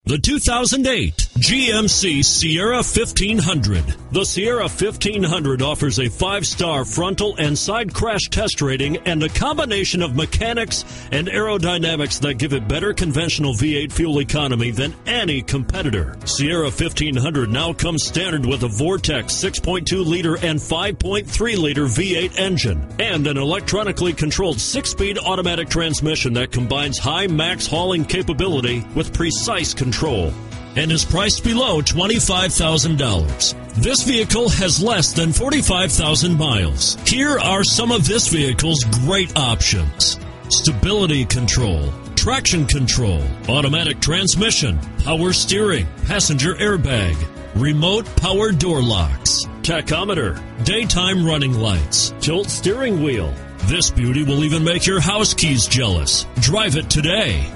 The 2008 GMC Sierra 1500. The Sierra 1500 offers a 5-star frontal and side crash test rating and a combination of mechanics and aerodynamics that give it better conventional V8 fuel economy than any competitor. Sierra 1500 now comes standard with a Vortex 6.2-liter and 5.3-liter V8 engine and an electronically controlled 6-speed automatic transmission that combines high max hauling capability with precise control and is priced below $25,000. This vehicle has less than 45,000 miles. Here are some of this vehicle's great options: stability control, traction control, automatic transmission, power steering, passenger airbag, remote power door locks, tachometer, daytime running lights, tilt steering wheel. This beauty will even make your house keys jealous. Drive it today.